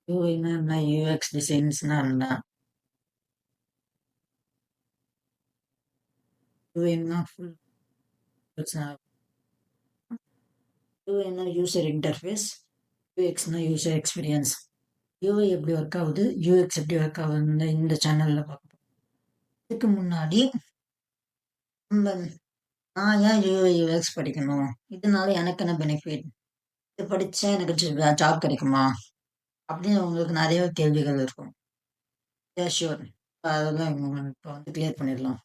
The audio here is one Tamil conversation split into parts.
யூஐனா என்ன? யூஎக்ஸ் டிசைன்ஸ்னா என்ன? யூஐனா ஃபுல் யூஐனா யூசர் இன்டர்ஃபேஸ், யூஎக்ஸ்னா யூசர் எக்ஸ்பீரியன்ஸ். யூஐ எப்படி ஒர்க் ஆகுது, யூஎக்ஸ் எப்படி ஒர்க் ஆகுதுன்னு இந்த சேனல்ல பார்ப்போம். இதுக்கு முன்னாடி நம்ம நான் ஏன் யூஐ யூஎக்ஸ் படிக்கணும், இதனால எனக்கு என்ன பெனிஃபிட், இது படிச்சா எனக்கு ஜாப் கிடைக்குமா அப்படின்னு உங்களுக்கு நிறைய கேள்விகள் இருக்கும். ஷூர், அதெல்லாம் இப்போ வந்து கிளியர் பண்ணிடலாம்.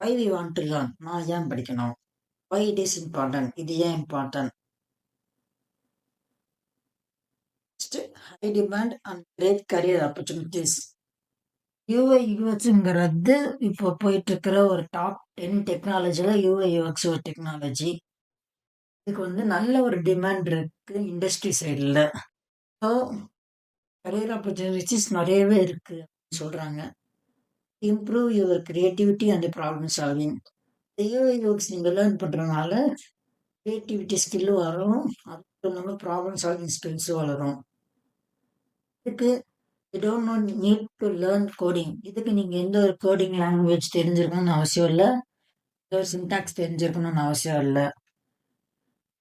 Why we want to learn, நான் ஏன் படிக்கணும், வை இட் இஸ் இம்பார்ட்டன்ட், இது ஏன் important. High demand and great career opportunities. UI யூஎக்ஸ்ங்கிறது இப்போ போயிட்டு இருக்கிற ஒரு டாப் 10 டெக்னாலஜில யூஐ யூஎக்ஸ் ஒரு டெக்னாலஜி. இதுக்கு வந்து நல்ல ஒரு டிமாண்ட் இருக்கு இண்டஸ்ட்ரி சைடில். ஸோ கரியர் ஆப்பர்ச்சுனிட்டிஸ் நிறையவே இருக்கு சொல்றாங்க. Improve your creativity and problem solving. UI UX நீங்கள் லேர்ன் பண்ணுறதுனால கிரியேட்டிவிட்டி ஸ்கில்லு வரும், அது மட்டும் இல்லாமல் ப்ராப்ளம் சால்விங் ஸ்கில்ஸும் வளரும். இதுக்கு you don't no need to learn coding. இதுக்கு நீங்கள் எந்த ஒரு கோடிங் லாங்குவேஜ் தெரிஞ்சிருக்கணும்னு அவசியம் இல்லை, ஒரு சின்டாக்ஸ் தெரிஞ்சிருக்கணும்னு அவசியம் இல்லை.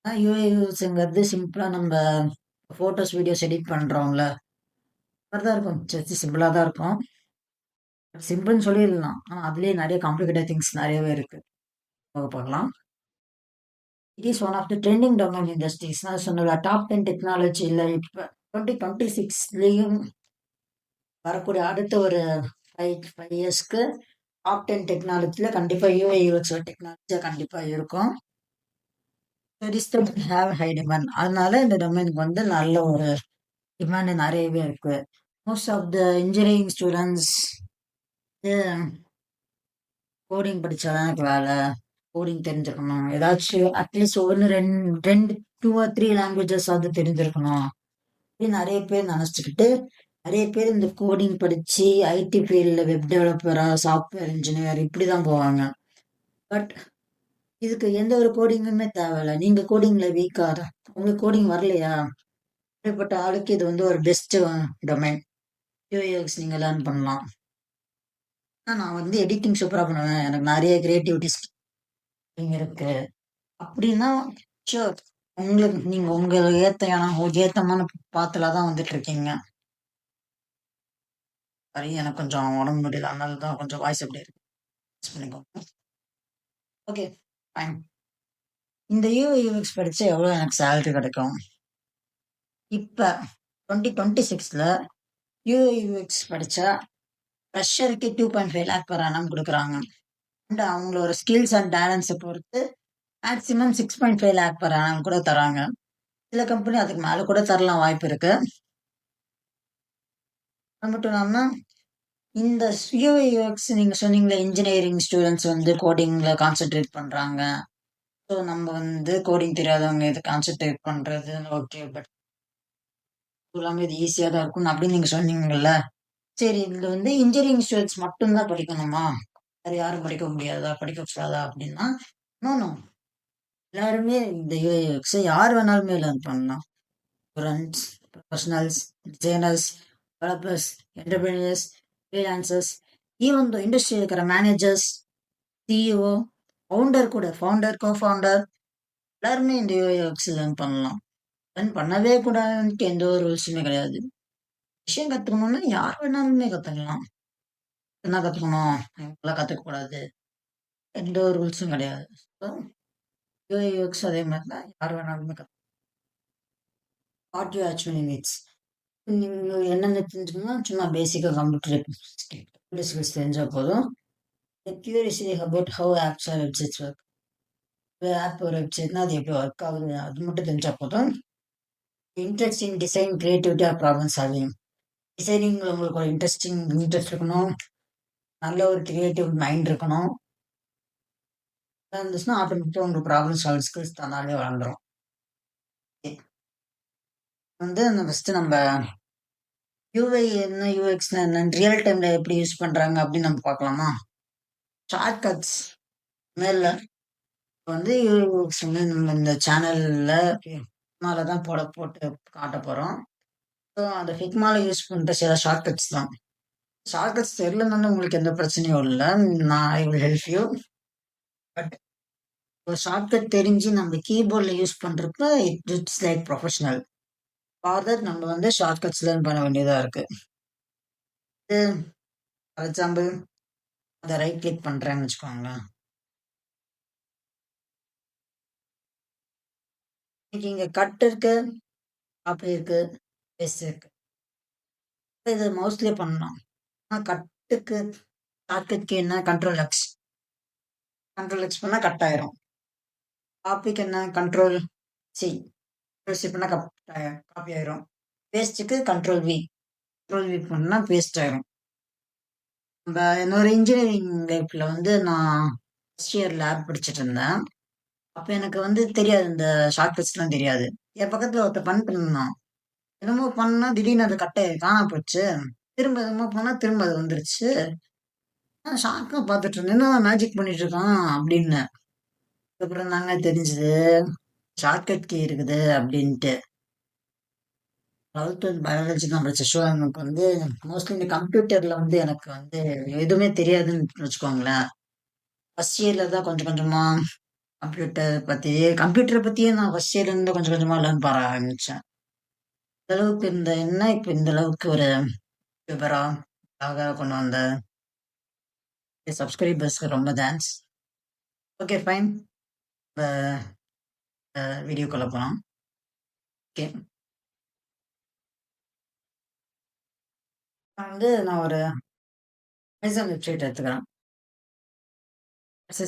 யூஐ யூஎக்ஸ்ங்கிறது சிம்பிளாக நம்ம ஃபோட்டோஸ் வீடியோஸ் எடிட் பண்ணுறோம்ல, தான் இருக்கும், ஜஸ்ட் சிம்பிளாக தான் இருக்கும். சிம்பிள்னு சொல்லிடலாம், ஆனால் அதுலேயே நிறைய காம்ப்ளிகேட்டட் திங்ஸ் நிறையவே இருக்கு, பார்க்கலாம். It is one of the trending domain industries. நான் சொன்ன டாப் 10 டெக்னாலஜி இல்லை, இப்போ 2026லேயும் வரக்கூடிய அடுத்த ஒரு 5 இயர்ஸ்க்கு டாப் 10 டெக்னாலஜியில் கண்டிப்பாக யூஐ யூஎக்ஸ் டெக்னாலஜியாக கண்டிப்பாக இருக்கும். ஹேவ் ஹை டிமாண்ட், அதனால இந்த டொமைனுக்கு வந்து நல்ல ஒரு டிமாண்ட் நிறையவே இருக்கு. Most of the engineering students coding படிச்சாதான் எனக்கு வேலை, கோடிங் தெரிஞ்சிருக்கணும், ஏதாச்சும் அட்லீஸ்ட் ஒன்று ரெண்டு 2 or 3 லாங்குவேஜஸ் அது தெரிஞ்சிருக்கணும் அப்படின்னு நிறைய பேர் நினச்சிக்கிட்டு நிறைய பேர் இந்த கோடிங் படிச்சு ஐடி ஃபீல்டில் வெப் டெவலப்பரா, சாஃப்ட்வேர் இன்ஜினியர் இப்படி தான் போவாங்க. பட் இதுக்கு எந்த ஒரு கோடிங்குமே தேவையில்லை. நீங்க கோடிங்ல வீக்கா, உங்களுக்கு கோடிங் வரலையா, அப்படிப்பட்ட ஆளுக்கு இது வந்து ஒரு பெஸ்ட் டொமைன். யூஎக்ஸ் நீங்க லேர்ன் பண்ணலாம். நான் வந்து எடிட்டிங் சூப்பராக பண்ணுவேன், எனக்கு நிறைய கிரியேட்டிவிட்டிஸ் இருக்கு அப்படின்னா ஷூர், உங்களுக்கு நீங்க உங்களுக்கு ஏத்தமான பாத்துல தான் வந்துட்டு இருக்கீங்க. சரி, எனக்கு கொஞ்சம் உடம்பு முடியல, அதனால தான் கொஞ்சம் வாய்ஸ் அப்படி இருக்கு, பண்ணிக்கோங்க. Okay, fine. இந்த யூஐ யூஎக்ஸ் படிச்சா எவ்வளோ எனக்கு சேலரி கிடைக்கும்? இப்போ 2026ல் யூஐ யூஎக்ஸ் படிச்சா ஃப்ரெஷருக்கு 2.5 lakh per annum கொடுக்குறாங்க. அண்ட் அவங்களோட ஸ்கில்ஸ் அண்ட் டேலண்ட்ஸை பொறுத்து மேக்ஸிமம் 6.5 lakh per annum கூட தராங்க. சில கம்பெனி அதுக்கு மேலே கூட தரலாம், வாய்ப்பு இருக்கு. அது மட்டும் இல்லாமல் இந்த யூஐ யூஎக்ஸ் நீங்கள் சொன்னீங்களே, இன்ஜினியரிங் ஸ்டூடெண்ட்ஸ் வந்து கோடிங்கில் கான்சென்ட்ரேட் பண்ணுறாங்க. ஸோ நம்ம வந்து கோடிங் தெரியாதவங்க இது கான்சென்ட்ரேட் பண்ணுறது ஓகே, பட் எல்லாமே இது ஈஸியாக தான் இருக்கும் அப்படின்னு நீங்கள் சொன்னீங்கல்ல. சரி, இதில் வந்து இன்ஜினியரிங் ஸ்டூடெண்ட்ஸ் மட்டும்தான் படிக்கணுமா, வேறு யாரும் படிக்க முடியாதா, படிக்கக்கூடாதா அப்படின்னா, நோ, எல்லாருமே இந்த யூஎக்ஸை யார் வேணாலுமே லேர்ன் பண்ணலாம். Students, professionals, designers, developers, entrepreneurs, freelancers, even the இண்டஸ்ட்ரியில் இருக்கிற மேனேஜர்ஸ், சிஇஓ, ஃபவுண்டர், கோஃபவுண்டர் எல்லாருமே இந்த யூஎக்ஸ் லேர்ன் பண்ணலாம். லேர்ன் பண்ணவே கூடாதுன்ட்டு எந்த ஒரு ரூல்ஸுமே கிடையாது. விஷயம் கற்றுக்கணும்னா யார் வேணாலுமே கற்றுக்கலாம். என்ன கற்றுக்கணும், இவங்களாம் கற்றுக்கக்கூடாது, எந்த ஒரு ரூல்ஸும் கிடையாது. ஸோ யூஎக்ஸ் அதே மாதிரி தான், யார் வேணாலுமே வாட் யூ ஆக்சுவலி நீட்ஸ். நீங்கள் என்னென்ன தெரிஞ்சுக்கணும்னா சும்மா பேசிக்காக கம்ப்யூட்டர் ஸ்கில்ஸ் தெரிஞ்சால் போதும். Curiosity about how apps or websites work. App ஒரு வெப்சைட்னா அது எப்படி ஒர்க் ஆகுது அது மட்டும் தெரிஞ்சால் போதும். Interesting design, creativity or problem solving. டிசைனிங்கில் உங்களுக்கு ஒரு இன்ட்ரெஸ்ட் இருக்கணும், நல்ல ஒரு கிரியேட்டிவ் மைண்ட் இருக்கணும். இருந்துச்சுன்னா ஆட்டோமேட்டிக்காக உங்களுக்கு ப்ராப்ளம் சால்வ் ஸ்கில்ஸ் தன்னாலே வளர்ந்துடும். வந்து ஃபஸ்ட்டு நம்ம யூஐ என்ன, யூஎக்ஸ்னா என்னன்னு ரியல் டைம்ல எப்படி யூஸ் பண்றாங்க அப்படின்னு நம்ம பார்க்கலாமா. ஷார்ட் கட்ஸ் மேல வந்து யூஎக்ஸ் வந்து நம்ம இந்த சேனல்ல மேலே தான் போட்டு காட்ட போறோம். ஸோ அந்த ஃபிக்மால யூஸ் பண்ற சில ஷார்ட்கட்ஸ் தான். ஷார்ட்கட்ஸ் தெரியலனாலும் உங்களுக்கு எந்த பிரச்சனையும் இல்ல. நான் I will help you. But ஒரு ஷார்ட்கட் தெரிஞ்சு நம்ம கீபோர்ட்ல யூஸ் பண்றப்ப it's like professional. For that நம்ம வந்து ஷார்ட்கட்ஸ் லேர்ன் பண்ண வேண்டியதா இருக்கு. இது ஃபார் எக்ஸாம்பிள் அத ரைட் கிளிக் பண்றேன்னு வச்சுக்கோங்களேன். இன்னைக்கு இங்க கட் இருக்கு, காப்பி இருக்கு, பேஸ்ட் இருக்கு. இது மவுஸ்லயே பண்ணலாம். ஆனா கட்டுக்கு ஷார்ட்கட் கீ என்ன கண்ட்ரோல் எக்ஸ். கண்ட்ரோல் எக்ஸ் பண்ணா கட் ஆயிரும். காப்பிக்கு என்ன கண்ட்ரோல் சி. கண்ட்ரோல் சி பண்ணா காப்பி ஆயிரும். பேஸ்ட்டுக்கு கண்ட்ரோல் வி. கண்ட்ரோல் வி பண்ணா பேஸ்ட் ஆயிரும். நம்ம என்னோட இன்ஜினியரிங் லைஃப்ல வந்து நான் ஃபர்ஸ்ட் இயர் லேப் படிச்சுட்டு இருந்தேன். அப்ப எனக்கு வந்து தெரியாது, இந்த ஷார்ட்கட்ஸ்லாம் தெரியாது. என் பக்கத்துல ஒருத்தன் பண்ணிட்டு இருந்தான். என்னமோ பண்ணா திடீர்னு அது கட் ஆயி காணாம போச்சு. திரும்ப என்னமோ பண்ணா திரும்ப அது வந்துருச்சு. நான் ஷாக்கா பார்த்துட்டு இருந்தேன். என்னடா மேஜிக் பண்ணிட்டு இருக்கான் அப்படின்னு. அதுக்கப்புறம் தாங்க தெரிஞ்சது ஷார்ட்கட் கீ இருக்குது அப்படின்ட்டு. 12th பயாலஜி தான் படிச்சேன். ஸோ எனக்கு வந்து மோஸ்ட்லி இந்த கம்ப்யூட்டர்ல வந்து எனக்கு வந்து எதுவுமே தெரியாதுன்னு வச்சுக்கோங்களேன். ஃபர்ஸ்ட் இயர்ல தான் கொஞ்சம் கொஞ்சமா கம்ப்யூட்டரை பத்தியே நான் ஃபர்ஸ்ட் இயர்ல இருந்து கொஞ்சம் கொஞ்சமா லேர்ன் பண்ண ஆரம்பிச்சேன். இந்த அளவுக்கு இந்த என்ன இப்ப இந்த அளவுக்கு ஒரு விவரா கொண்டு வந்த சப்ஸ்கிரைபர்ஸ்க்கு ரொம்ப தேங்க்ஸ். Okay fine. வீடியோக்குள்ள போலாம். ஓகே. நான் ஒரு அமேசான் வெப்சைட் எடுத்துக்கிறேன்.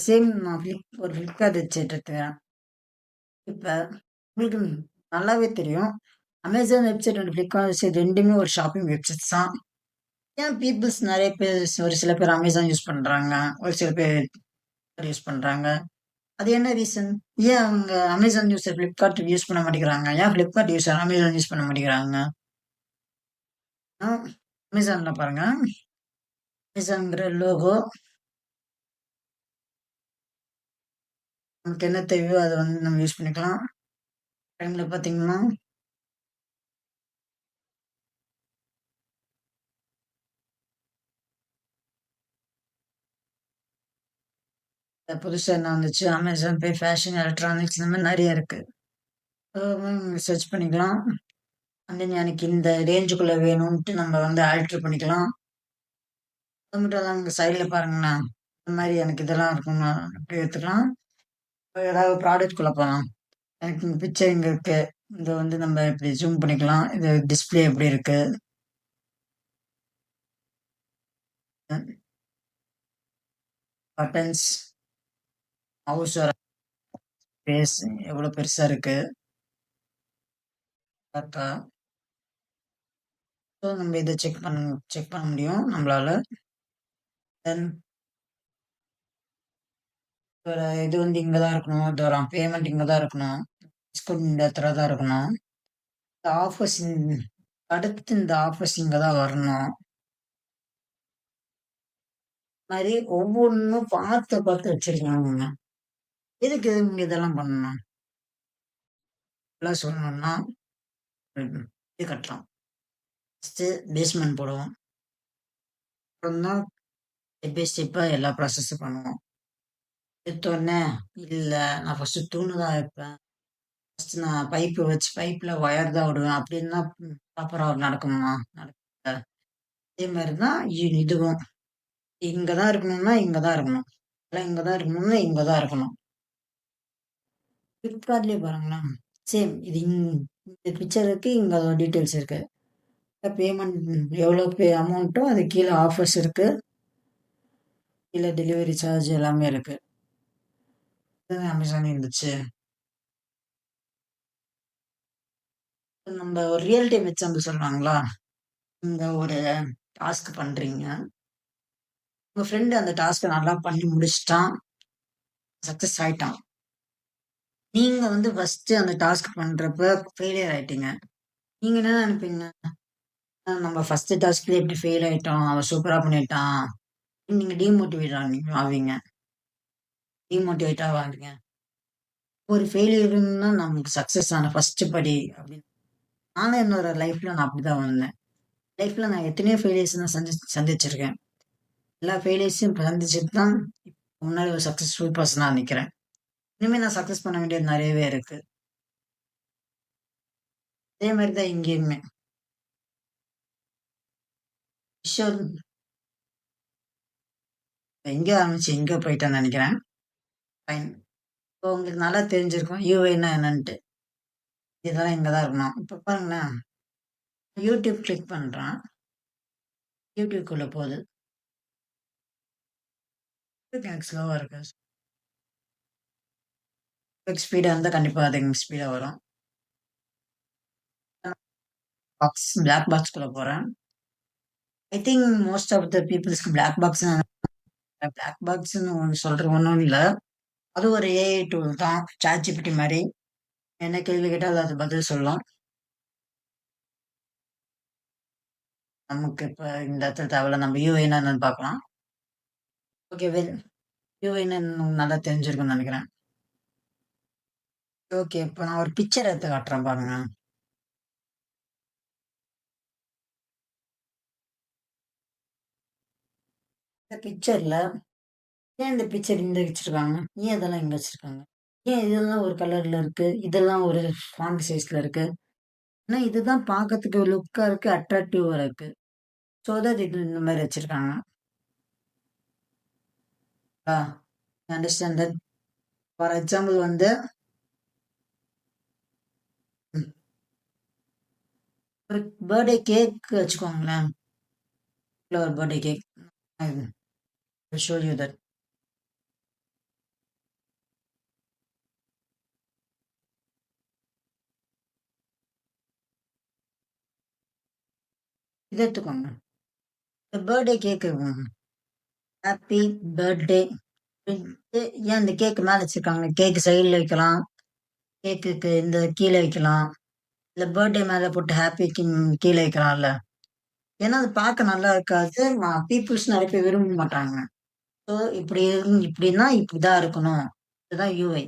சேம் நான் ஒரு ஃப்ளிப்கார்ட் வெப்சைட் எடுத்துக்கிறேன். இப்ப உங்களுக்கு நல்லாவே தெரியும். Amazon website and Flipkart website 2மே ஒரு ஷாப்பிங் வெப்சைட்ஸ் தான். ஏன் பீப்பிள்ஸ் நெறைய பேர் ஒரு சில பேர் அமேசான் யூஸ் பண்றாங்க. ஒரு சில பேர் யூஸ் பண்றாங்க. அது என்ன ரீசன்? ஏன் அவங்க அமேசான் யூஸர் ஃப்ளிப்கார்ட் யூஸ் பண்ண மாட்டேங்கிறாங்க? ஏன் ஃப்ளிப்கார்ட் யூஸர் அமேசான் யூஸ் பண்ண மாட்டேங்கிறாங்க? ஆ அமேசான்ல பாருங்க. அமேசான்ங்கிற லோகோ நமக்கு என்ன தேவையோ அத வந்து நம்ம யூஸ் பண்ணிக்கலாம். டைம்ல பார்த்தீங்கன்னா, புதுசா என்ன வந்துச்சு? அமேசான் பே, ஃபேஷன், எலக்ட்ரானிக்ஸ் இந்த மாரி நெறைய இருக்கு. சர்ச் பண்ணிக்கலாம். அண்ட் தென் எனக்கு இந்த ரேஞ்சுக்குள்ள வேணும்ன்ட்டு நம்ம வந்து ஆல்டர் பண்ணிக்கலாம். அது மட்டும் இல்லாம இங்க சைடுல பாருங்களேன். இந்த மாரி எனக்கு இதெல்லாம் இருக்கும்னா அப்படி எடுத்துக்கலாம். ஏதாவது ப்ராடக்ட்குள்ள போலாம். எனக்கு இந்த பிக்சர் இங்க இருக்கு. இத வந்து நம்ம இப்படி ஜூம் பண்ணிக்கலாம். இது டிஸ்ப்ளே எப்படி இருக்கு? பட்டன்ஸ், மவுஸோட ஸ்பேஸ் எவ்வளோ பெருசா இருக்கு? கரெக்ட்டா? ஸோ நம்ம இத செக் பண்ண முடியும் நம்மளால. தென் இதோட இது வந்து இங்க தான் இருக்கணும். இதோட பேமெண்ட் இங்க தான் இருக்கணும். டிஸ்கவுண்ட் இந்த இடத்துல தான் இருக்கணும். இந்த ஆஃபர்ஸ் அடுத்து இந்த ஆஃபர்ஸ் இங்க தான் வரணும். மாரி ஒவ்வொன்னும் பார்த்து பார்த்து வச்சிருக்காங்கங்க. எதுக்கு இவங்க இதெல்லாம் பண்ணணும்? எல்லாம் சொல்லணும்னா, இது கட்டலாம். ஃபர்ஸ்ட்டு பேஸ்மெண்ட் போடுவோம். அப்புறம் தான் ஸ்டெப் பை ஸ்டெப்பா எல்லா ப்ராசஸும் பண்ணுவோம். எடுத்தோனே, இல்ல நான் ஃபர்ஸ்ட்டு தூணு தான் வைப்பேன். ஃபர்ஸ்ட்டு நான் பைப்பு வச்சு பைப்ல ஒயர் தான் விடுவேன். அப்படின்னா ப்ராப்பரா நடக்குமா? நடக்காது. அதே மாரி தான் இதுவும். இங்க தான் இருக்கணும்னா, இங்க தான் இருக்கணும். இல்ல இங்க தான் இருக்கணும்னா, இங்க தான் இருக்கணும். ஃப்ளிப்கார்ட்லயே பாருங்களேன். சேம் இது இந்த பிக்சர் இருக்கு. இங்க அதோட டீட்டெயில்ஸ் இருக்கு. பேமெண்ட் எவ்வளோ அமௌண்ட்டோ அது கீழ ஆஃபர்ஸ் இருக்கு. கீழ டெலிவரி சார்ஜ் எல்லாமே இருக்கு. இதுதான் அமேசான் இருந்துச்சு. நம்ம ஒரு ரியல் டைம் எக்ஸாம்பிள் சொல்றாங்களா? நீங்க ஒரு டாஸ்க் பண்றீங்க. உங்க ஃப்ரெண்ட் அந்த டாஸ்க்க நல்லா பண்ணி முடிச்சுட்டான். சக்சஸ் ஆயிட்டான். நீங்க வந்து ஃபர்ஸ்ட்டு அந்த டாஸ்க் பண்றப்ப ஃபெயிலியர் ஆயிட்டீங்க. நீங்க என்ன நெனைப்பீங்க? நம்ம ஃபர்ஸ்ட்டு டாஸ்க்லயே இப்படி ஃபெயில் ஆயிட்டோம். அவன் சூப்பரா பண்ணிட்டான். நீங்க டீமோட்டிவேட் ஆவீங்க. டீமோட்டிவேட் ஆவாதீங்க. ஒரு ஃபெயிலியர்ன்னா நமக்கு சக்சஸ் ஆன ஃபர்ஸ்ட் படி அப்படின்னு. நானும் என்னோட லைஃப்ல நான் அப்படிதான் வந்தேன். லைஃப்ல நான் எத்தனையோ ஃபெயிலியர்ஸ் நான் சந்திச்சிருக்கேன். எல்லா ஃபெயிலியர்ஸையும் சந்திச்சுட்டு தான் முன்னாடி ஒரு சக்சஸ்ஃபுல் பர்சனா நிக்கிறேன். இனிமே நான் சக்சஸ் பண்ண வேண்டியது நெறையவே இருக்கு. அதே மாரி தான் இங்கேயுமே. விஷயம் எங்க ஆரம்பிச்சு எங்க போயிட்டேன்னு நெனைக்கிறேன். ஃபைன். இப்போ உங்களுக்கு நல்லா தெரிஞ்சிருக்கும். யூஐன்னா என்னன்ட்டு. இதெல்லாம் இங்க தான் இருக்கணும். இப்ப பாருங்களேன், யூடியூப் கிளிக் பண்றேன். யூடியூப்குள்ள போகுது. எனக்கு ஸ்லோவா இருக்கு. ஸ்பீடா இருந்தா கண்டிப்பா அதிகம் ஸ்பீடா வரும். பிளாக் பாக்ஸ்குள்ள போறேன். I think most of the பீப்பிள்ஸ்க்கு பிளாக் பாக்ஸ்னா பிளாக் பாக்ஸ்ன்னு ஒண்ணு சொல்றது ஒண்ணும் இல்ல. அது ஒரு ஏஐ டூல் தான். ChatGPT மாரி. என்ன கேள்வி கேட்டாலும் அது பதில் சொல்லும். நமக்கு இப்ப இந்த இடத்துல தேவையில்ல. நம்ம யூஐன்னா என்னன்னு பார்க்கலாம். ஓகே வெல் யூஐன்னா என்னன்னு நல்லா தெரிஞ்சிருக்கும்னு நெனைக்கிறேன். ஓகே. இப்ப நான் ஒரு பிக்சர் எடுத்து காட்டுறேன் பாருங்க. இந்த பிக்சர்ல ஏன் இந்த பிக்சர் இங்க வச்சிருக்காங்க? ஏன் இதெல்லாம் இங்க வச்சிருக்காங்க? ஏன் இதெல்லாம் ஒரு கலர்ல இருக்கு? இதெல்லாம் ஒரு ஃபாண்ட் சைஸ்ல இருக்கு? ஏன்னா இதுதான் பார்க்கறதுக்கு லுக்கா இருக்கு, அட்ராக்டிவா இருக்கு. ஸோ தட் இது இந்த மாரி வச்சிருக்காங்க. ஆ அண்டர்ஸ்டாண்ட் தட். ஃபார் எக்ஸாம்பிள் வந்து ம் ஒரு பர்த்டே கேக் வச்சுக்கோங்களேன். இல்ல ஒரு birthday cake. I will show you that. இத எடுத்துக்கோங்க. இந்த பர்த்டே கேக் இருக்குங்க. ஹேப்பி பர்த்டே அப்படின்ட்டு ஏன் இந்த கேக் மேல வச்சிருக்காங்க? கேக் சைடுல வைக்கலாம். கேக்குக்கு இந்த கீழ வைக்கலாம். இல்ல பர்த்டே மேல போட்டு ஹேப்பிக்கு கீழ வைக்கலாம்ல. ஏன்னா அது பார்க்க நல்லா இருக்காது. பீப்பிள்ஸ் நெறைய பேர் விரும்ப மாட்டாங்க. ஸோ இப்படின்னா இப்படிதான் இருக்கணும். இதுதான் யூஐ.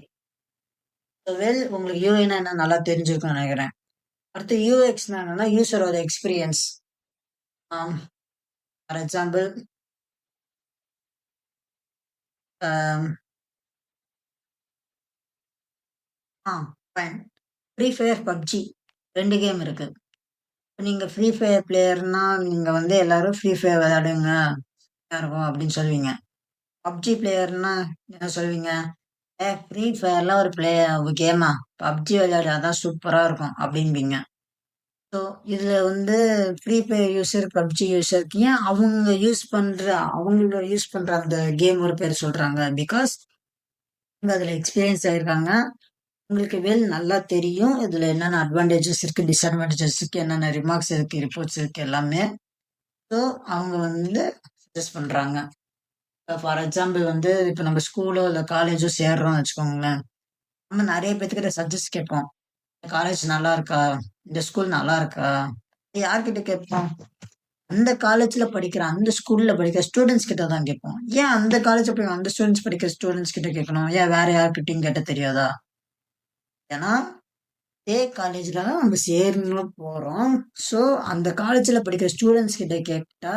ஸோ வெல் உங்களுக்கு யூஐன்னா என்ன நல்லா தெரிஞ்சிருக்கும்னு நெனைக்கிறேன். அடுத்து யூஎக்ஸ்னா என்னன்னா யூசரோட எக்ஸ்பீரியன்ஸ். ஆம். For example um ah fine. Free fire, PUBG 2 game இருக்கு. இப்ப நீங்க ஃப்ரீ ஃபயர் பிளேயர்னா நீங்க வந்து எல்லாரும் ஃப்ரீ ஃபயர் விளையாடுங்க. இருக்கும் அப்படின்னு சொல்லுவீங்க. பப்ஜி பிளேயர்னா என்ன சொல்லுவீங்க? ஃப்ரீ ஃபயர்லாம் ஒரு கேமா? பப்ஜி விளையாடு அதான் சூப்பரா இருக்கும் அப்படின்பீங்க. ஸோ இதுல வந்து ஃப்ரீ ஃபயர் யூசர், பப்ஜி யூசருக்கு ஏன் அவங்களோட யூஸ் பண்ற அந்த கேம் ஒரு பேர் சொல்றாங்க. பிகாஸ் அவங்க அதுல எக்ஸ்பீரியன்ஸ் ஆயிருக்காங்க. உங்களுக்கு நல்லா தெரியும். இதுல என்னென்ன அட்வான்டேஜஸ் இருக்கு, டிஸ்அட்வான்டேஜஸ் இருக்கு, என்னென்ன ரிமார்க்ஸ் இருக்கு, ரிப்போர்ட்ஸ் இருக்கு எல்லாமே. ஸோ அவங்க வந்து சஜஸ்ட் பண்றாங்க. ஃபார் எக்ஸாம்பிள் வந்து இப்ப நம்ம ஸ்கூலோ இல்ல காலேஜோ சேர்றோம்னு வச்சுக்கோங்களேன். நம்ம நெறைய பேத்துக்கிட்ட சஜெஸ்ட் கேட்போம். காலேஜ் நல்லா இருக்கா? இந்த ஸ்கூல் நல்லா இருக்கா? யார்கிட்ட கேட்போம்? அந்த காலேஜ்ல படிக்கிற, அந்த ஸ்கூல்ல படிக்கிற ஸ்டூடண்ட்ஸ் கிட்ட தான் கேட்போம். ஏன் அந்த காலேஜ்ல போய் அந்த ஸ்டூடண்ட்ஸ் படிக்கிற ஸ்டூடண்ட்ஸ் கிட்ட கேட்கணும்? ஏன் வேற யார்கிட்டயும் கேட்டா தெரியாதா? ஏன்னா அதே காலேஜ்ல தான் நம்ம சேரணும் போறோம். ஸோ அந்த காலேஜ்ல படிக்கிற ஸ்டூடண்ட்ஸ் கிட்ட கேட்டா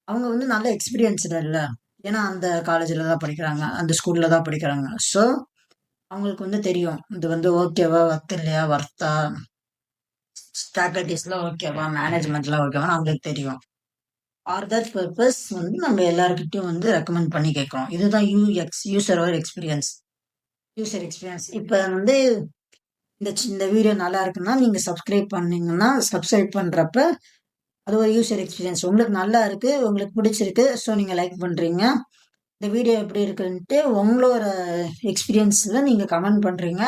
அவங்க வந்து நல்ல எக்ஸ்பீரியன்ஸ்டு இல்ல. ஏன்னா அந்த காலேஜ்ல தான் படிக்கிறாங்க. அந்த ஸ்கூல்ல தான் படிக்கிறாங்க. ஸோ அவங்களுக்கு வந்து தெரியும். இது வந்து ஓகேவா? ஒர்த் இல்லையா? ஒர்த்தா? ஃபேக்கல்டிஸ்லாம் ஓகேவா? மேனேஜ்மெண்ட்லாம் ஓகேவான்னு அவங்களுக்கு தெரியும். ஃபார் தட் பர்ப்பஸ் வந்து நம்ம எல்லார்கிட்டயும் வந்து ரெக்கமெண்ட் பண்ணி கேட்கிறோம். இதுதான் யூசரோட எக்ஸ்பீரியன்ஸ். User experience. இப்ப வந்து இந்த வீடியோ நல்லா இருக்குன்னா, நீங்க சப்ஸ்கிரைப் பண்றப்ப அது ஒரு யூசர் எக்ஸ்பீரியன்ஸ். உங்களுக்கு நல்லா இருக்கு, உங்களுக்கு பிடிச்சிருக்கு. ஸோ நீங்க லைக் பண்றீங்க. இந்த வீடியோ எப்படி இருக்குன்ட்டு உங்களோட எக்ஸ்பீரியன்ஸ்ல நீங்க கமெண்ட் பண்றீங்க.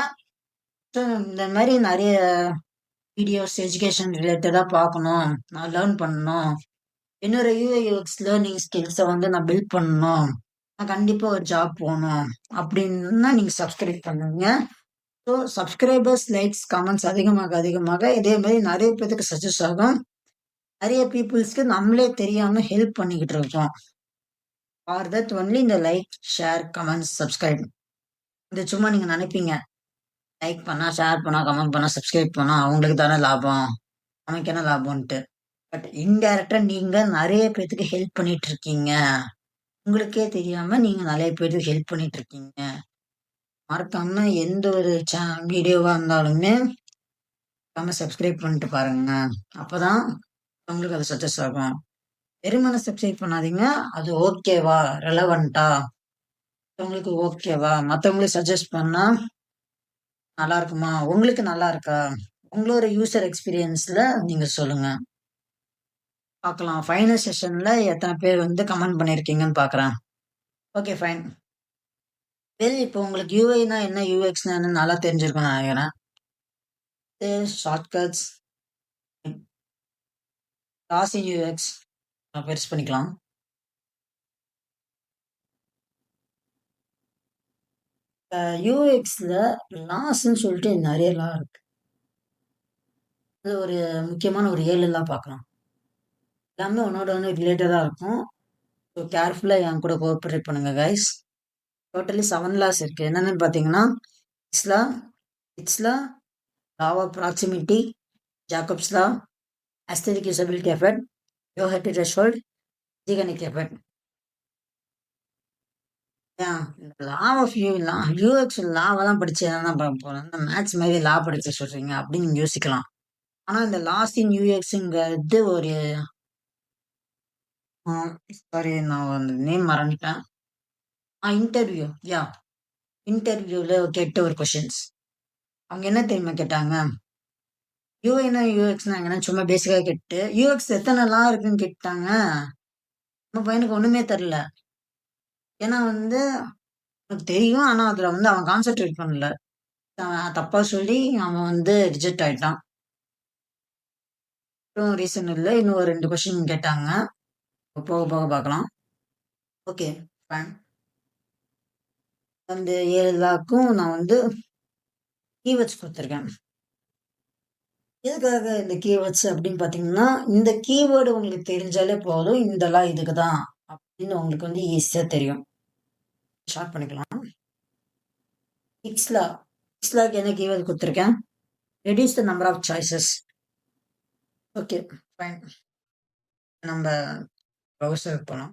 ஸோ இந்த மாரி நெறைய வீடியோஸ் எஜுகேஷன் ரிலேட்டடா பார்க்கணும். நான் லேர்ன் பண்ணணும். என்னோட யூஐ யூஎக்ஸ் லேர்னிங் ஸ்கில்ஸ வந்து நான் பில்ட் பண்ணணும். நான் கண்டிப்பா ஒரு ஜாப் போணும். அப்படின்னா நீங்க சப்ஸ்கிரைப் பண்ணுங்க. ஸோ சப்ஸ்கிரைபர்ஸ், லைக்ஸ், கமெண்ட்ஸ் அதிகமாக இதே மாரி நெறைய பேத்துக்கு சஜெஸ்ட் ஆகும். நெறைய பீப்பிள்ஸ்க்கு நம்மளே தெரியாம ஹெல்ப் பண்ணிக்கிட்டு இருக்கோம். ஃபார் தட் ஒன்லி இந்த லைக், ஷேர், கமெண்ட்ஸ், சப்ஸ்கிரைப். இது சும்மா நீங்க நெனைப்பீங்க. லைக் பண்ணா, ஷேர் பண்ணா, கமெண்ட் பண்ணா, சப்ஸ்கிரைப் பண்ணா அவங்களுக்கு தானே லாபம். நமக்கு என்ன லாபம்ன்ட்டு. பட் இன்டைரக்ட்டா நீங்க நெறைய பேத்துக்கு ஹெல்ப் பண்ணிட்டு இருக்கீங்க. உங்களுக்கே தெரியாம நீங்க நெறைய பேருக்கு ஹெல்ப் பண்ணிட்டு இருக்கீங்க. மறக்காம எந்த ஒரு வீடியோவா இருந்தாலுமே மறக்காம சப்ஸ்கிரைப் பண்ணிட்டு பாருங்க. அப்பதான் உங்களுக்கு அது சக்சஸ் ஆகும். வெறுமனே சப்ஸ்கிரைப் பண்ணாதீங்க. அது ஓகேவா? ரெலவன்ட்டா? மத்தவங்களுக்கு ஓகேவா? மத்தவங்களுக்கு சஜெஸ்ட் பண்ணா நல்லா இருக்குமா? உங்களுக்கு நல்லா இருக்கா? உங்களோட யூசர் எக்ஸ்பீரியன்ஸ்ல நீங்க சொல்லுங்க. பார்க்கலாம். ஃபைனல் செஷன்ல எத்தன பேர் வந்து கமெண்ட் பண்ணியிருக்கீங்கன்னு பார்க்குறேன். Okay fine. இப்போ உங்களுக்கு யூஐனா என்ன? யூஎக்ஸ்னா என்னன்னு நல்லா தெரிஞ்சிருக்கும்னு நெனைக்கிறேன். ஷார்ட்கட்ஸ், லாஸ் இன் யூஎக்ஸ் பெருசு பண்ணிக்கலாம். யூஎக்ஸ்ல லாஸ்ன்னு சொல்லிட்டு நெறைய லா இருக்கு. அது ஒரு முக்கியமான ஒரு 7 லா பார்க்கலாம். எல்லாமே ஒண்ணோட ஒண்ணு ரிலேட்டடா இருக்கும். ஸோ கேர்ஃபுல்லா என் கூட கோஆப்பரேட் பண்ணுங்க கைஸ். டோட்டலி 7 லாஸ் இருக்கு. என்னன்னு பார்த்தீங்கன்னா, it's law, it's law, law of proximity, Jacob's law, aesthetic usability effect, Doherty threshold, Zeigarnik effect. Law of UX லாவெல்லாம் படிச்சு என்ன பண்ண போறேன்? மேத்ஸ் மாதிரி லா படிக்க சொல்றீங்க அப்படின்னு நீங்க யோசிக்கலாம். ஆனா இந்த லாஸ் இன் யூஎக்ஸ்ங்கிறது ஒரு சாரி நான் வந்து நேம் மறந்துட்டேன். இன்டர்வியூ இன்டர்வியூல கேட்ட ஒரு கொஷின்ஸ். அவங்க என்ன தெரியுமா கேட்டாங்க? யூஐனா யூஎக்ஸ்னா என்ன சும்மா பேசிக்கா கேட்டு யூஎக்ஸ் எத்தனை லா இருக்குன்னு கேட்டாங்க. நம்ம பையனுக்கு ஒண்ணுமே தெரியல. ஏன்னா வந்து எனக்கு தெரியும். ஆனா அதுல வந்து அவன் கான்சென்ட்ரேட் பண்ணல. தப்பா சொல்லி அவன் வந்து ரிஜெக்ட் ஆயிட்டான். அப்புறம் ரீசன் இல்ல. இன்னும் ஒரு 2 கொஸ்டின் கேட்டாங்க. போக போக பார்க்கலாம். Okay fine. அந்த 7 லாக்கும் நான் வந்து கீவேர்ட்ஸ் கொடுத்துருக்கேன். எதுக்காக இந்த கீவேர்ட்ஸ் அப்படின்னு பார்த்தீங்கன்னா, இந்த கீவேர்டு உங்களுக்கு தெரிஞ்சாலே போதும். இந்த லா இதுக்கு தான் அப்படின்னு உங்களுக்கு வந்து ஈஸியா தெரியும். ஸ்டார்ட் பண்ணிக்கலாம். இக்ஸ்லாக்கு என்ன கீவேர்டு கொடுத்துருக்கேன்? Reduce the number of choices. Okay fine. நம்ம ப்ரௌசருக்கு போலாம்.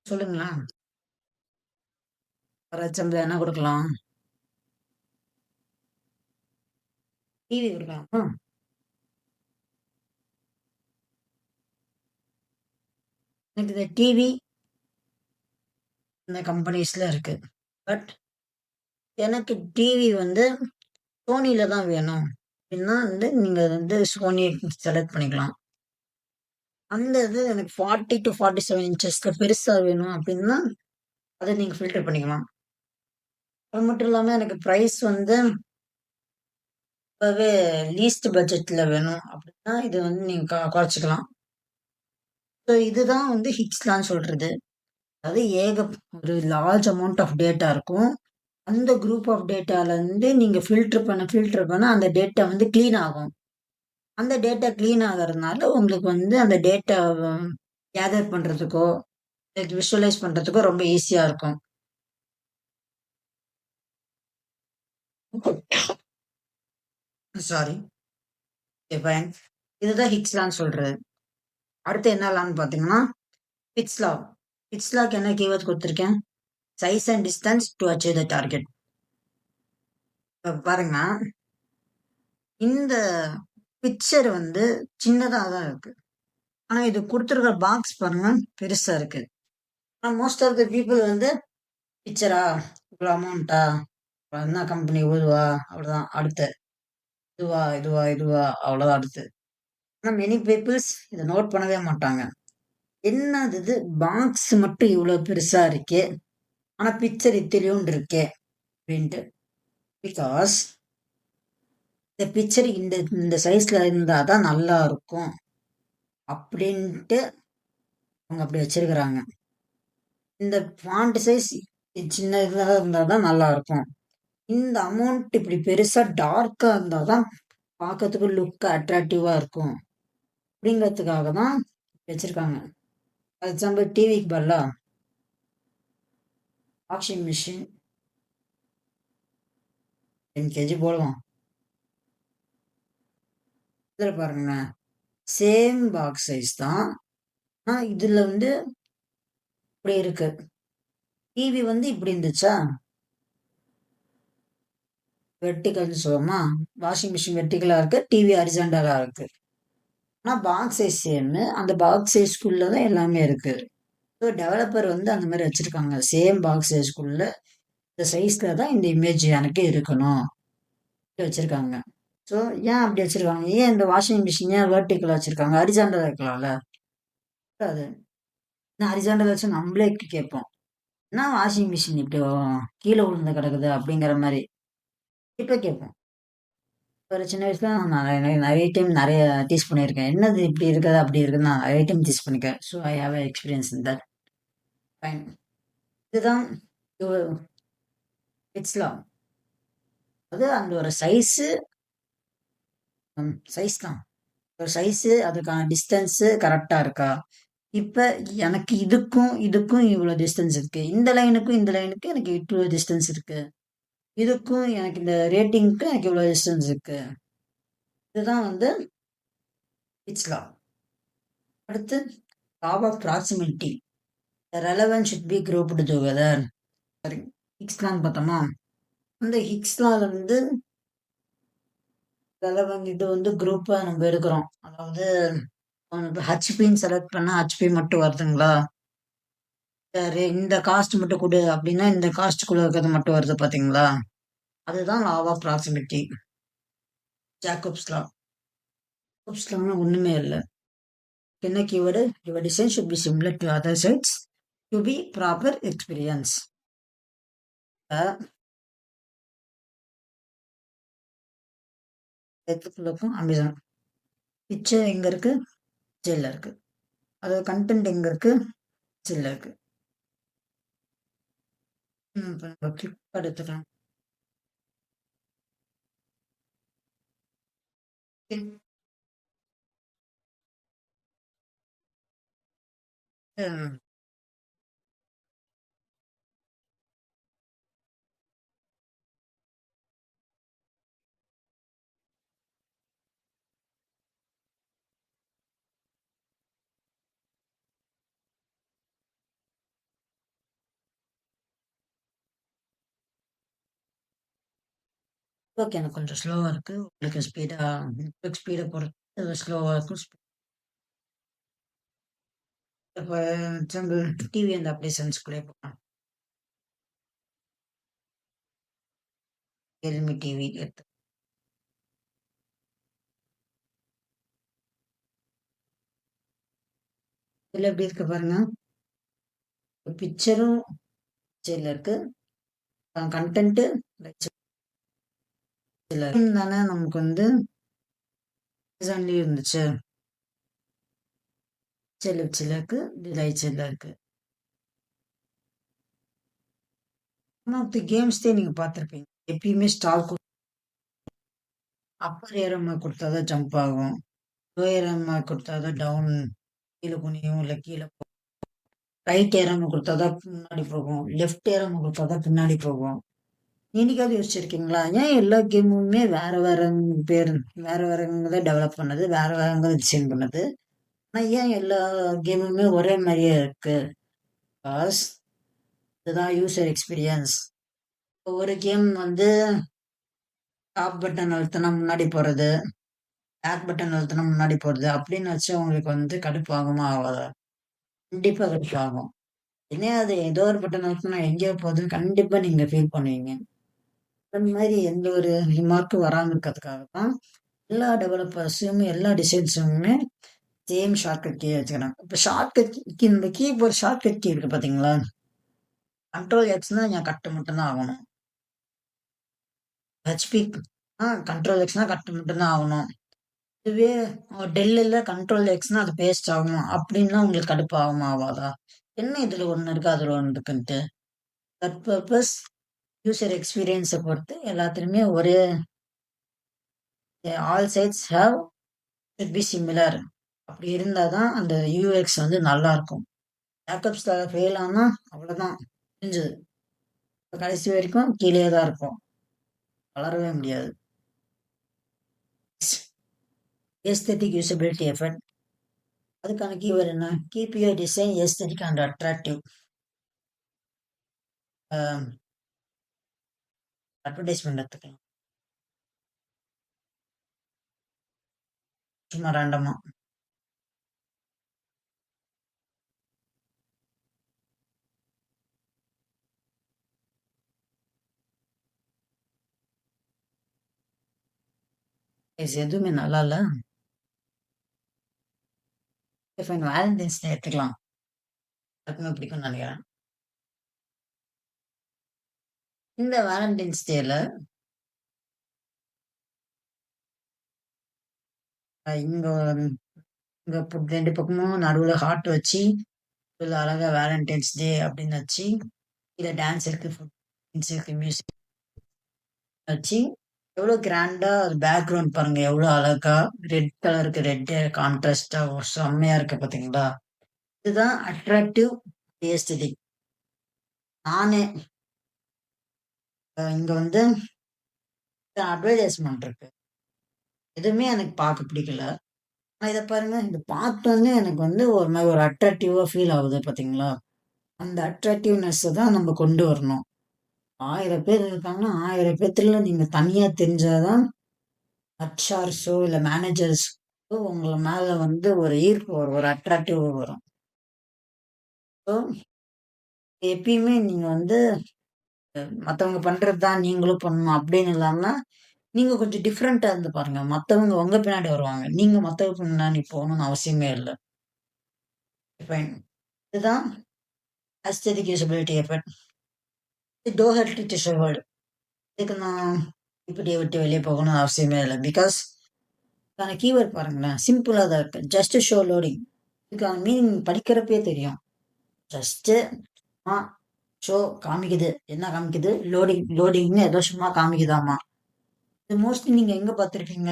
சொல்லுங்களேன். ஃபார் எக்ஸாம்பிள் என்ன கொடுக்கலாம்? டிவி கொடுக்கலாமா? எனக்கு இந்த டிவி இந்த கம்பெனிஸ்ல இருக்கு. பட் எனக்கு டிவி வந்து சோனில தான் வேணும் அப்படின்னா வந்து நீங்க வந்து சோனி செலக்ட் பண்ணிக்கலாம். அந்த இது எனக்கு 40 to 47 இன்ச்சஸ்ல பெருசா வேணும் அப்படின்னா அதை நீங்க ஃபில்டர் பண்ணிக்கலாம். அது மட்டும் இல்லாம எனக்கு பிரைஸ் வந்து இப்பவே லீஸ்ட் பட்ஜெட்ல வேணும் அப்படின்னா இது வந்து நீங்க குறைச்சிக்கலாம். ஸோ இதுதான் வந்து ஹிட்ஸ்லான்னு சொல்றது. அதாவது ஒரு லார்ஜ் அமௌண்ட் ஆஃப் டேட்டா இருக்கும். அந்த குரூப் ஆஃப் டேட்டாலேருந்து நீங்க ஃபில்டர் பண்ண அந்த டேட்டா வந்து கிளீன் ஆகும். அந்த டேட்டா கிளீன் ஆகறதுனால உங்களுக்கு வந்து அந்த டேட்டா கேதர் பண்றதுக்கோ, விஷுவலைஸ் பண்றதுக்கோ ரொம்ப ஈஸியா இருக்கும். சாரி. ஃபைன். இதுதான் ஹிட்ஸ்லான்னு சொல்றது. அடுத்து என்ன லான்னு பார்த்தீங்கன்னா, பிட்ஸ் லா. பிட்ஸ் லாக்கு என்ன கீவேர்ட் கொடுத்துருக்கேன்? Size and distance to achieve the target. இப்ப பாருங்க, இந்த பிக்சர் வந்து சின்னதா தான் இருக்கு. ஆனா இது குடுத்துருக்க பாக்ஸ் பாருங்க பெருசா இருக்கு. ஆனா மோஸ்ட் ஆஃப் த பீப்புள் வந்து பிக்சரா? இவ்வளோ அமௌண்ட்டா? என்ன கம்பெனி இதுவா? அவ்வளோதான் அடுத்து. இதுவா? அவ்வளோதான் அடுத்து. ஆனா மெனி பீப்புள்ஸ் இத நோட் பண்ணவே மாட்டாங்க. என்னது இது பாக்ஸ் மட்டும் இவ்வளோ பெருசா இருக்கே! ஆனா பிக்சர் இத்தினியூண்டு இருக்கே! அப்படின்ட்டு. பிகாஸ் இந்த பிக்சர் இந்த சைஸ்ல இருந்தா தான் நல்லா இருக்கும். அப்படின்ட்டு அவங்க அப்படி வச்சிருக்கிறாங்க. இந்த ஃபாண்ட் சைஸ் சின்ன இதா இருந்தா தான் நல்லா இருக்கும். இந்த அமௌண்ட் இப்படி பெருசா டார்க்கா இருந்தா தான் பார்க்கறதுக்கு லுக் அட்ராக்டிவா இருக்கும். அப்படிங்கிறதுக்காக தான் வச்சிருக்காங்க. ஃபார் எக்ஸாம்பிள் டிவிக்கு பதிலா வாஷிங் மிஷின் 10 கேஜி போடுவோம். இதில் பாருங்க, சேம் பாக்ஸ் சைஸ் தான். ஆனால் இதில் வந்து இப்படி இருக்கு. டிவி வந்து இப்படி இருந்துச்சா, வெர்டிகல்னு சொல்லுவோமா, வாஷிங் மிஷின் வெர்டிகலாக இருக்கு, டிவி ஹரிசாண்டலாக இருக்கு. ஆனால் பாக்ஸ் சைஸ் சேமு, அந்த பாக்ஸ் சைஸ்க்குள்ளே தான் எல்லாமே இருக்கு. ஸோ டெவலப்பர் வந்து அந்த மாதிரி வச்சுருக்காங்க, சேம் பாக்ஸ் சைஸ்க்குள்ள இந்த சைஸில் தான் இந்த இமேஜ் எனக்கு இருக்கணும் வச்சுருக்காங்க. ஸோ ஏன் அப்படி வச்சுருக்காங்க, ஏன் இந்த வாஷிங் மிஷின் ஏன் வேர்ட்டிக்கலாக வச்சுருக்காங்க, ஹரிசாண்டலாக இருக்கலாம்ல. அது நான் ஹரிசாண்டல் வச்சு நம்மளே கேட்போம், என்ன வாஷிங் மிஷின் இப்படி கீழே விழுந்து கிடக்குது அப்படிங்கிற மாதிரி இப்போ கேட்போம். ஒரு சின்ன வயசுல நான் நிறைய டைம் நிறைய டீஸ் பண்ணியிருக்கேன், என்னது இப்படி இருக்குது அப்படி இருக்குன்னு நான் நிறைய டைம் டீஸ் பண்ணியிருக்கேன். So I have experience in that. Fine. இதுதான் இட்ஸ்லா. அது அந்த ஒரு சைஸு, சைஸ் தான், ஒரு சைஸு, அதுக்கான டிஸ்டன்ஸு கரெக்டாக இருக்கா. இப்போ எனக்கு இதுக்கும் இதுக்கும் இவ்வளோ டிஸ்டன்ஸ் இருக்கு, இந்த லைனுக்கும் இந்த லைனுக்கும் எனக்கு இவ்வளோ டிஸ்டன்ஸ் இருக்கு, இதுக்கும் எனக்கு இந்த ரேட்டிங்க்கும் எனக்கு இவ்வளோ டிஸ்டன்ஸ் இருக்கு. இதுதான் வந்து இட்ஸ்லா. அடுத்து law of proximity. The relevance should be grouped together. சரி, ஹிக்ஸ்லான்னு பார்த்தோமா, அந்த ஹிக்ஸ்லால வந்து ரெலவென்ட் இது வந்து குரூப்பாக நம்ம எடுக்கிறோம். அதாவது ஹச்பின்னு செலக்ட் பண்ணால் ஹச்பி மட்டும் வருதுங்களா, சரி இந்த காஸ்ட் மட்டும் கொடு அப்படின்னா இந்த காஸ்ட்டுக்குள்ளே இருக்கிறது மட்டும் வருது பார்த்தீங்களா, அதுதான் law of proximity, Jacob's law. Jacob's லான்னா ஒன்றுமே இல்லை, என்ன keyword, your design should be similar to other sites to be proper experience. எதுக்குள்ளக்கும் அமேசான் பிக்சர் எங்கே இருக்குது, ஜெல்ல இருக்குது, அது கண்டென்ட் எங்கே இருக்குது, ஜெல்ல இருக்குது. இப்போ நம்ம கிளிப் எடுத்துக்கலாம். ஓகே, எனக்கு கொஞ்சம் ஸ்லோவாக இருக்குது, உங்களுக்கு ஸ்பீடாக, உங்களுக்கு ஸ்பீடை பொறுத்து ஸ்லோவாக இருக்கும். இப்போ எக்ஸாம்பிள் டிவி அந்த அப்ளிகேஷன்ஸ்குள்ளே போகலாம். ரியல்மி டிவி எடுத்து இதில் எப்படி இருக்கு பாருங்க, பிக்சரும் ஜெல்ல இருக்கு, கண்டென்ட்டு தானே நமக்கு வந்து அமேசான்லேயும் இருந்துச்சு, செல்ல இருக்கு, டிலைட் செல்ல இருக்கு. ஆனால் கேம்ஸ்தே நீங்கள் பார்த்துருப்பீங்க, எப்பயுமே ஸ்டார் அப்பர் ஏரமா கொடுத்தா தான் ஜம்ப் ஆகும், லோ ஏரமா கொடுத்தா தான் டவுன் கீழே குனியும், இல்லை கீழே ரைட் ஏரமா கொடுத்தா தான் முன்னாடி போகும், லெஃப்ட் ஏரமா கொடுத்தா தான் பின்னாடி போகும். நீனிக்காவது யோசிச்சிருக்கீங்களா, ஏன் எல்லா கேமுமே வேற வேற பேர், வேற வேறவங்க டெவலப் பண்ணது, வேற வேறவங்க டிசைன் பண்ணது, ஆனால் ஏன் எல்லா கேமுமே ஒரே மாதிரியே இருக்கு, பிகாஸ் இதுதான் யூசர் எக்ஸ்பீரியன்ஸ். ஒரு கேம் வந்து டாப் பட்டன் அழுத்தினா முன்னாடி போகிறது, பேக் பட்டன் அழுத்தினா முன்னாடி போகிறது அப்படின்னு வச்சு உங்களுக்கு வந்து கடுப்பாகுமா ஆகாதா, கண்டிப்பாக கடுப்பாகும். ஏன்னா அது ஏதோ ஒரு பட்டன் அழுத்தினா எங்கேயோ போகுதுன்னு கண்டிப்பாக நீங்கள் ஃபீல் பண்ணுவீங்க. அந்த மாதிரி எந்த ஒரு ரிமார்க்கும் வராமல் இருக்கிறதுக்காக தான் எல்லா டெவலப்பர்ஸும் எல்லா டிசைன்ஸுமே சேம் ஷார்ட்கட் கீ வச்சுக்கிறாங்க. இப்போ ஷார்ட்கட் கீ, இந்த கீபோர்ட் ஷார்ட்கட் கீ இருக்குது பார்த்தீங்களா, கண்ட்ரோல் எக்ஸ்னா என் கட்டு மட்டும்தான் ஆகணும், ஹெச்பி கண்ட்ரோல் எக்ஸ்னா கட்டு மட்டும்தான் ஆகணும், இதுவே டெல்லில் கண்ட்ரோல் எக்ஸ்னா அது பேஸ்ட் ஆகணும் அப்படின்னா உங்களுக்கு கடுப்பு ஆகுமா ஆகாதா, என்ன இதில் ஒன்று இருக்குது அதில் ஒன்று இருக்குன்ட்டு. தட் பர்பஸ் யூசர் எக்ஸ்பீரியன்ஸை பொறுத்து எல்லாத்துலேயுமே ஒரே all sites have should be similar, அப்படி இருந்தால் தான் அந்த யூஎக்ஸ் வந்து நல்லா இருக்கும். பேக்கப் ஸ்டார் ஃபெயில் ஆனால் அவ்வளோதான், முடிஞ்சது. கடைசி வரைக்கும் கீழயே தான் இருக்கும். வளரவே முடியாது. Aesthetic usability effect. அதுக்கான கீவேர்ட் என்ன? Keep your design aesthetic and attractive. Advertisement எடுத்துக்கலாம். சும்மா ரேண்டமா. எதுவுமே நல்லா இல்ல. ஃபைன், வேலண்டைன்ஸ் டே எடுத்துக்கலாம். எல்லாருக்குமே பிடிக்கும்னு நினைக்கிறேன். இந்த வேலண்டைன்ஸ் டேல இங்க இங்க 2 பக்கமும் நடுவுல ஹார்ட் வச்சு, உள்ள அழகா வேலண்டைன்ஸ் டே அப்படின்னு வச்சு, கீழ டான்ஸ் இருக்கு, ஃபுட்ஸ் இருக்கு, மியூசிக் வச்சு, எவ்வளோ கிராண்டா அது பேக்ரவுண்ட் பாருங்க, எவ்வளோ அழகா ரெட் கலருக்கு ரெட் கான்ட்ராஸ்டா செம்மையா இருக்கு பாத்தீங்களா? இதுதான் அட்ராக்டிவ் ஏஸ்தெடிக். நானே இங்க வந்து அட்வர்டைஸ்மெண்ட் இருக்கு. எதுவுமே எனக்கு பார்க்க பிடிக்கல. ஆனா இத பாருங்க, இத பார்த்தோனே எனக்கு வந்து ஒரு மாரி ஒரு அட்ராக்டிவா ஃபீல் ஆகுது பார்த்தீங்களா? அந்த அட்ராக்டிவ்னெஸ்ஸ தான் நம்ம கொண்டு வரணும். 1000 பேர் இருக்காங்கன்னா, 1000 பேத்துல நீங்க தனியா தெரிஞ்சா தான் ஹெச்ஆர்ஸோ இல்ல மேனேஜர்ஸ்க்கோ உங்கள மேல வந்து ஒரு ஈர்ப்பு வரும். ஒரு அட்ராக்டிவ் வரும். ஸோ எப்பயுமே நீங்க வந்து மத்தவங்க பண்றது தான் நீங்களும் பண்ணணும் அப்படின்னு இல்லாம, நீங்க கொஞ்சம் டிஃபரெண்ட்டா இருந்து பாருங்க. மத்தவங்க உங்க பின்னாடி வருவாங்க. நீங்க மத்தவங்க பின்னாடி போகணும்னு அவசியமே இல்ல. ஃபைன். இதுதான் அஸ்தெடிக் யூசபிலிட்டி எஃபெக்ட். டோர் ஹெல்ப் டு ஷோவர்ட். இதுக்கு நான் இப்படியே விட்டு வெளியே போகணும்னு அவசியமே இல்ல. பிகாஸ் இதுக்கான கீவேர்ட் பாருங்களேன். சிம்பிளா தான் இருக்கு. Just show loading. இதுக்கான மீனிங் படிக்கிறப்பயே தெரியும். ஜஸ்ட் ஆ ஷோ காமிக்குது. என்ன காமிக்குது? லோடிங்ன்னு ஏதோ சும்மா காமிக்குதாமா. இது மோஸ்ட்லி நீங்க எங்க பார்த்திருப்பீங்க?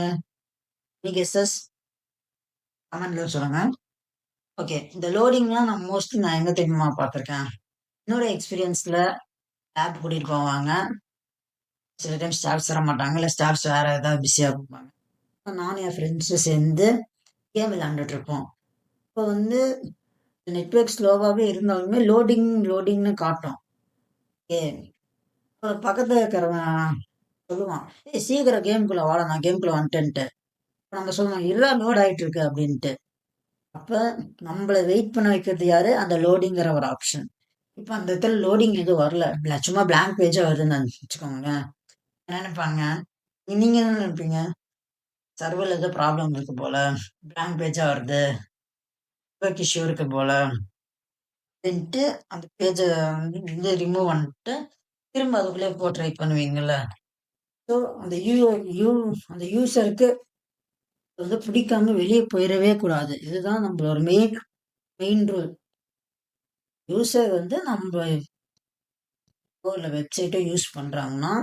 நீங்க கெஸ்ஸஸ் கமெண்ட்ல சொல்லுங்க. ஓகே. இந்த லோடிங்லாம் நான் எங்க தெரியுமா பார்த்திருக்கேன்? என்னோட எக்ஸ்பீரியன்ஸ்ல லேப் கூட்டிட்டு போவாங்க. சில டைம் ஸ்டாஃப்ஸ் வர மாட்டாங்க. இல்ல ஸ்டாஃப்ஸ் வேற ஏதாவது பிஸியா இருப்பாங்க. நானும் என் ஃப்ரெண்ட்ஸும் சேர்ந்து கேம் விளையாண்டுட்டு இருப்போம். இப்போ வந்து நெட்வொர்க் ஸ்லோவாவே இருந்தாலுமே லோடிங்ன்னு காட்டும். ஓகே. பக்கத்துல இருக்கிறவன் சொல்லுவான், "ஏய் சீக்கிரம் கேம்குள்ள வாடா, நான் கேம்குள்ள வந்துட்டேன்ட்டு." அப்ப நம்ம சொல்லுவோம், "இல்ல லோட் ஆயிட்டு இருக்கு" அப்படின்ட்டு. அப்ப நம்மள வெயிட் பண்ண வைக்கிறது யாரு? அந்த லோடிங்கிற ஒரு ஆப்ஷன். இப்ப அந்த இடத்துல லோடிங் எதுவும் வரல. சும்மா பிளாங்க் பேஜா வருதுன்னு வச்சுக்கோங்களேன். என்ன நினைப்பாங்க? நீங்க என்ன நினைப்பீங்க? சர்வர்ல ஏதோ ப்ராப்ளம் இருக்கு போல. பிளாங்க் பேஜா வருது. நெட்வொர்க் இஷ்யூ இருக்கு போல. அப்படின்ட்டு அந்த பேஜ வந்து ரிமூவ் பண்ணிட்டு திரும்ப அதுக்குள்ளே ட்ரை பண்ணுவீங்கல்ல. ஸோ அந்த அந்த யூசருக்கு வந்து பிடிக்காம வெளியே போயிடவே கூடாது. இதுதான் நம்மளோட மெயின் மெயின் ரூல். யூசர் வந்து நம்ம இல்ல வெப்சைட்டோ யூஸ் பண்றாங்கன்னா,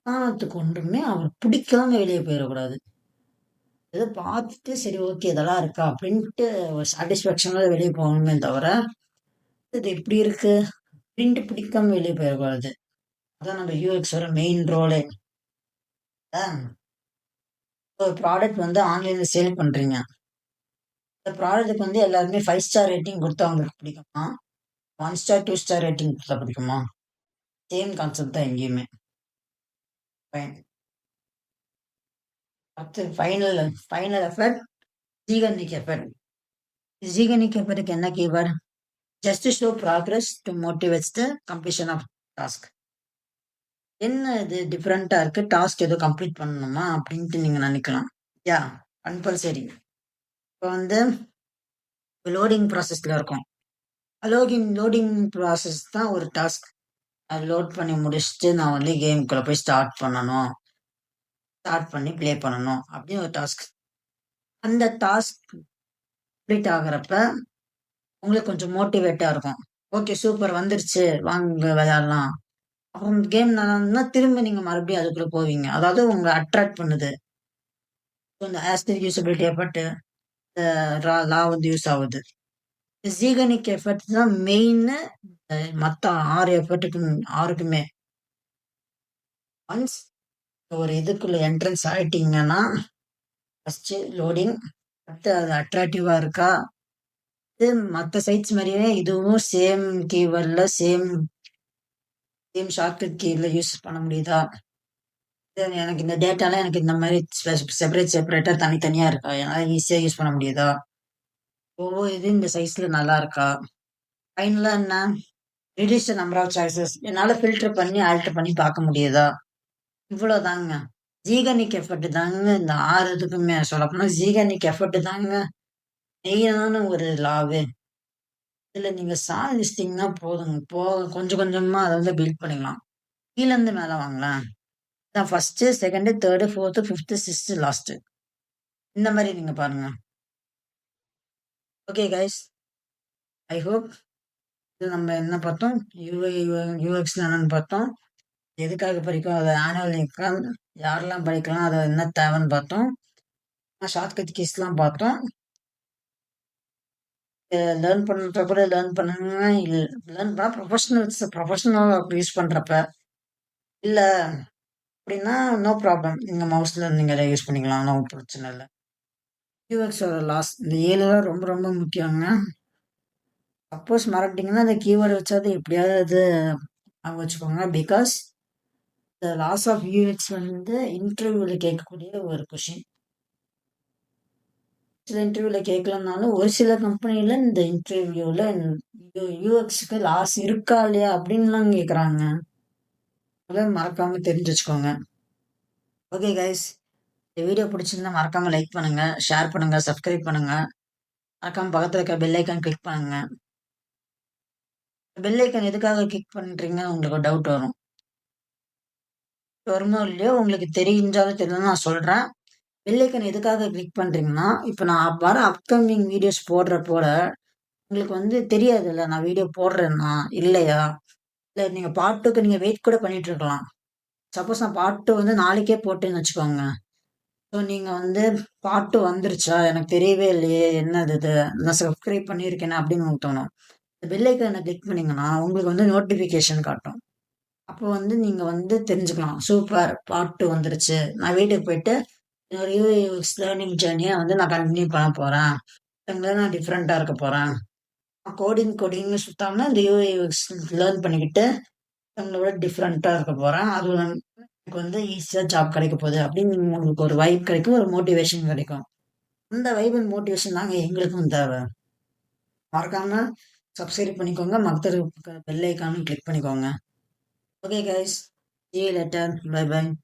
காரணத்துக்கு ஒன்றுமே அவர் பிடிக்காம வெளியே போயிடக்கூடாது. ஏதோ பார்த்துட்டு சரி ஓகே இதெல்லாம் இருக்கா அப்படின்ட்டு ஒரு சாட்டிஸ்ஃபேக்ஷனோட வெளியே போகணுமே தவிர, இது இப்படி இருக்கு அப்படின்ட்டு பிடிக்காம வெளியே போயிடக்கூடாது. அதான் நம்ம யூஎக்ஸோட மெயின் ரோலே. ஒரு ப்ராடக்ட் வந்து ஆன்லைன்ல சேல் பண்றீங்க. இந்த ப்ராடக்ட்டுக்கு வந்து எல்லாருமே 5 ஸ்டார் ரேட்டிங் குடுத்தா உங்களுக்கு பிடிக்குமா? 1 ஸ்டார், 2 ஸ்டார் ரேட்டிங் குடுத்தா பிடிக்குமா? சேம் கான்செப்ட் தான் எங்கேயுமே. ஃபைன். அடுத்து final effort Zeigarnik effort. Zeigarnik எஃபர்ட்க்கு என்ன keyword? Just show progress to motivates the completion of task. என்ன இது டிஃபரெண்ட்டா இருக்கு? டாஸ்க் ஏதோ கம்ப்ளீட் பண்ணணுமா? அப்படின்ட்டு நீங்க நினைக்கலாம். யா, கம்பல்சரி. இப்போ வந்து லோடிங் ப்ராசஸ்ல இருக்கும். லோடிங் ப்ராசஸ் தான் ஒரு டாஸ்க். அது லோட் பண்ணி முடிச்சுட்டு நான் வந்து கேமுக்குள்ள போய் ஸ்டார்ட் பண்ணி ப்ளே பண்ணணும் அப்படின்னு ஒரு டாஸ்க். அந்த டாஸ்க் கம்ப்ளீட் ஆகுறப்ப உங்களுக்கு கொஞ்சம் மோட்டிவேட்டா இருக்கும். ஓகே சூப்பர் வந்துருச்சு, வாங்க விளையாடலாம். அப்புறம் கேம் நல்லா இருந்ததுன்னா திரும்ப நீங்க மறுபடியும் அதுக்குள்ள போவீங்க. அதாவது உங்களை அட்ராக்ட் பண்ணுது. இந்த ஆஸ்டிக் யூசபிலிட்டி எஃபர்ட் லா வந்து யூஸ் ஆகுது. ஜீகனிக் எஃபர்ட் தான் மெயின்னு மற்ற 6 எஃபர்ட்டுக்குமே. ஒன்ஸ் ஒரு இதுக்குள்ள என்ட்ரன்ஸ் ஆயிட்டீங்கன்னா ஃபஸ்ட்டு லோடிங், அடுத்து அது அட்ராக்டிவாக இருக்கா, இது மற்ற சைட்ஸ் மாதிரியே இதுவும் சேம் கீவேர்டில் சேம் சேம் ஷார்ட்கட் கீல யூஸ் பண்ண முடியுதா, எனக்கு இந்த டேட்டாலாம் எனக்கு இந்த மாதிரி செப்பரேட்டாக தனித்தனியாக இருக்கா, என்னால் ஈஸியாக யூஸ் பண்ண முடியுதா, ஒவ்வொரு இது இந்த சைஸில் நல்லா இருக்கா, ஃபைனலாக என்ன reduce the number of choices என்னால் ஃபில்டர் பண்ணி ஆல்டர் பண்ணி பார்க்க முடியுதா, இவ்வளோதாங்க. ஜீகனிக் எஃபர்ட் தாங்க இந்த 6 இதுக்குமே சொல்லப்போனால் ஜீகனிக் எஃபர்ட் தாங்க மெயினான ஒரு லாவே. இதில் நீங்கள் சாதிச்சிட்டிங்கன்னா போதுங்க, கொஞ்சம் கொஞ்சமாக அதை வந்து பில்ட் பண்ணிக்கலாம். கீழேருந்து மேலே வாங்கலாம். தான் first, second, third, fourth, fifth, sixth, last. இந்த மாதிரி நீங்கள் பாருங்க. ஓகே கைஸ், ஐ ஹோப் இது நம்ம என்ன பார்த்தோம், யூஎக்ஸ் என்னன்னு பார்த்தோம், எதுக்காக படிக்கும், அதை ஆனுவல் எக்ஸாம் யாரெல்லாம் படிக்கலாம், அதை என்ன தேவைன்னு பார்த்தோம், ஷார்ட்கட் கீஸ்லாம் பார்த்தோம். லேர்ன் பண்ணுறப்ப கூட லேர்ன் பண்ணுங்க, லேர்ன் பண்ணால் ப்ரொஃபஷனல் யூஸ் பண்ணுறப்ப, இல்லை அப்படின்னா நோ ப்ராப்ளம், நீங்கள் மவுஸில் நீங்கள் அதை யூஸ் பண்ணிக்கலாம், ஒன்றும் பிரச்சனை இல்லை. கீவேர்ட்ஸோட இந்த 7 தான் ரொம்ப ரொம்ப முக்கியங்க. சப்போஸ் மறந்துட்டிங்கன்னா அந்த கீவேர்டு வச்சாது எப்படியாவது அவங்க வச்சுக்கோங்க. Because the laws of UX வந்து இன்டர்வியூவில் கேட்கக்கூடிய ஒரு கொஷின். சில இன்டர்வியூவில் கேட்கலனாலும் ஒரு சில கம்பெனியில் இந்த இன்டர்வியூவில் யூஎக்ஸுக்கு லாஸ் இருக்கா இல்லையா அப்படின்லாம் கேட்குறாங்க. அதை மறக்காமல் தெரிஞ்சு வச்சுக்கோங்க. ஓகே கைஸ், இந்த வீடியோ பிடிச்சிருந்தா மறக்காமல் லைக் பண்ணுங்கள், ஷேர் பண்ணுங்கள், சப்ஸ்கிரைப் பண்ணுங்கள். மறக்காமல் பக்கத்தில் இருக்க பெல் ஐக்கான் கிளிக் பண்ணுங்கள். பெல் ஐக்கான் எதுக்காக கிளிக் பண்ணுறீங்கன்னு உங்களுக்கு ஒரு டவுட் வரும். வருமோ இல்லையோ, உங்களுக்கு தெரிஞ்சாலும் தெரியல நான் சொல்கிறேன். பெல் ஐக்கான் எதுக்காக கிளிக் பண்ணுறீங்கன்னா, இப்போ நான் வர அப்கமிங் வீடியோஸ் போடுறப்போட உங்களுக்கு வந்து தெரியாதுல்ல நான் வீடியோ போடுறேன்னா இல்லையா, இல்லை நீங்கள் பார்ட் 2க்கு நீங்கள் வெயிட் கூட பண்ணிட்டு இருக்கலாம். சப்போஸ் நான் பார்ட் 2 வந்து நாளைக்கே போட்டேன்னு வச்சுக்கோங்க. ஸோ நீங்கள் வந்து பார்ட் 2 வந்துருச்சா, எனக்கு தெரியவே இல்லையே, என்னது இது, நான் சப்ஸ்கிரைப் பண்ணியிருக்கேனே அப்படின்னு உங்களுக்கு தோணும். இந்த பெல் ஐக்கானை கிளிக் பண்ணிங்கன்னா உங்களுக்கு வந்து நோட்டிஃபிகேஷன் காட்டும். அப்போ வந்து நீங்கள் வந்து தெரிஞ்சுக்கலாம், சூப்பர் பார்ட் 2 வந்துருச்சு, நான் வீட்டுக்கு போயிட்டு என்னோட யூஎக்ஸ் லேர்னிங் ஜேர்னியை வந்து நான் கண்டினியூ பண்ண போகிறேன், நான் டிஃப்ரெண்ட்டாக இருக்க போகிறேன், கோடிங்னு சுத்தாமல் இந்த யூஎக்ஸ் லேர்ன் பண்ணிக்கிட்டு உங்களோட டிஃப்ரெண்ட்டாக இருக்க போகிறேன், அது எனக்கு வந்து ஈஸியாக ஜாப் கிடைக்க போகுது அப்படின்னு உங்களுக்கு ஒரு வைப் கிடைக்கும், ஒரு மோட்டிவேஷன் கிடைக்கும். அந்த வைப் அண்ட் மோட்டிவேஷன் தாங்க எங்களுக்கும் தேவை. மறக்காமல் சப்ஸ்கிரைப் பண்ணிக்கோங்க, மற்ற பெல் ஐக்கானும் கிளிக் பண்ணிக்கோங்க. Okay guys, see you later, bye bye.